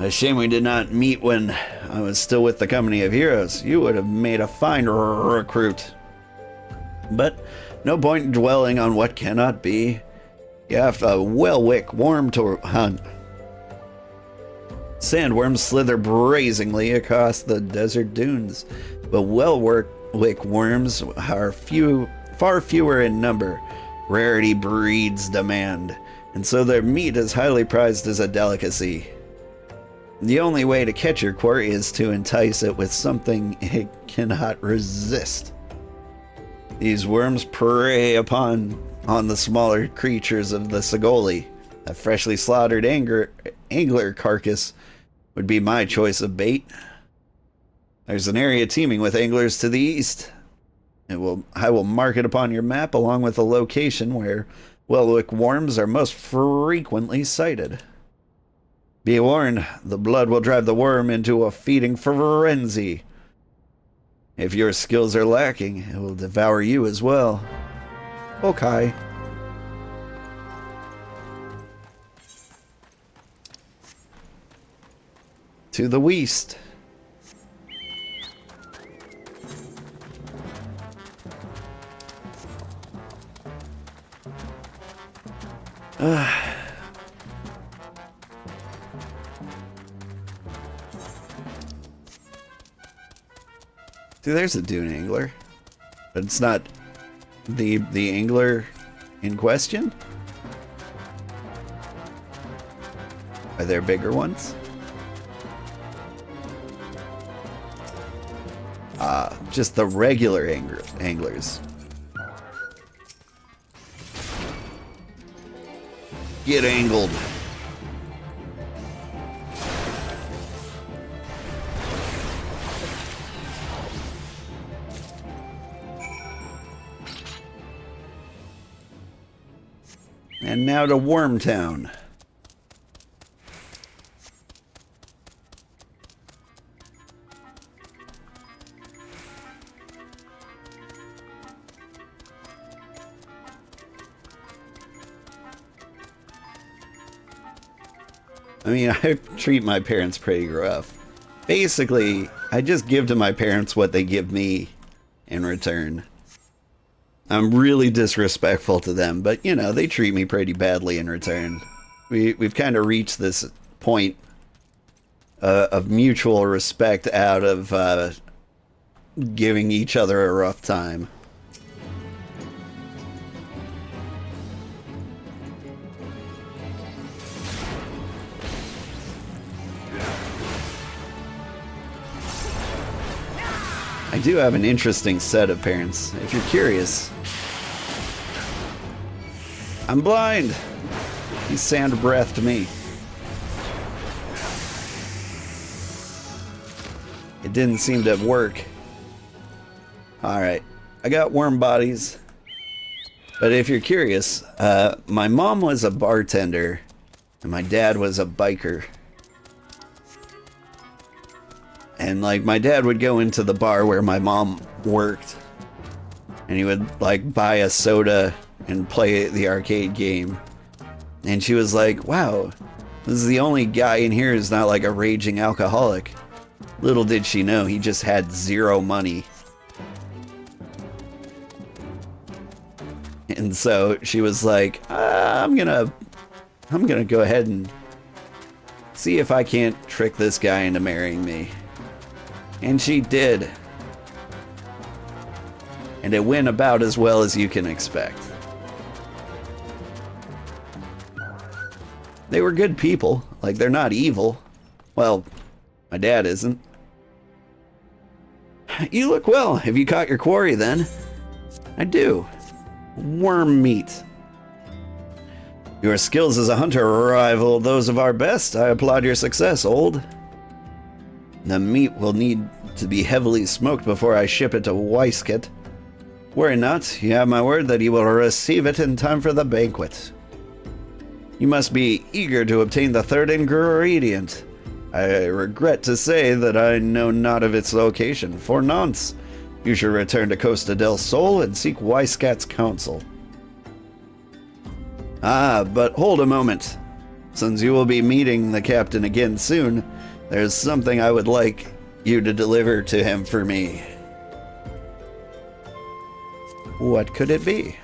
A shame we did not meet when I was still with the company of heroes. You would have made a fine recruit. But no point in dwelling on what cannot be. You have a well-wick worm to hunt. Sandworms slither brazenly across the desert dunes, but well-wick worms are far fewer in number. Rarity breeds demand, and so their meat is highly prized as a delicacy. The only way to catch your quarry is to entice it with something it cannot resist. These worms prey on the smaller creatures of the Sigoli. A freshly slaughtered angler carcass would be my choice of bait. There's an area teeming with anglers to the east. I will mark it upon your map along with the location where well-wick worms are most frequently sighted. Be warned, the blood will drive the worm into a feeding frenzy. If your skills are lacking, it will devour you as well. Okay. To the west. See, there's a dune angler, but it's not the angler in question. Are there bigger ones? Just the regular anglers. Get angled. And now to Wormtown. I mean, I treat my parents pretty rough. Basically, I just give to my parents what they give me in return. I'm really disrespectful to them, but, you know, they treat me pretty badly in return. We've kind of reached this point of mutual respect out of giving each other a rough time. I do have an interesting set of parents, if you're curious. I'm blind. He sand-breathed me. It didn't seem to work. Alright, I got worm bodies. But if you're curious, my mom was a bartender, and my dad was a biker. And, like, my dad would go into the bar where my mom worked, and he would, like, buy a soda and play the arcade game. And she was like, wow, this is the only guy in here who's not, like, a raging alcoholic. Little did she know, he just had zero money. And so she was like, I'm gonna go ahead and see if I can't trick this guy into marrying me. And she did. And it went about as well as you can expect. They were good people. Like, they're not evil. Well, my dad isn't. You look well. Have you caught your quarry then? I do. Worm meat. Your skills as a hunter rival those of our best. I applaud your success, old. The meat will need to be heavily smoked before I ship it to Weisket. Worry not, you have my word that you will receive it in time for the banquet. You must be eager to obtain the third ingredient. I regret to say that I know not of its location. For nonce, you should return to Costa del Sol and seek Weiskat's counsel. Ah, but hold a moment. Since you will be meeting the captain again soon, there's something I would like you to deliver to him for me. What could it be?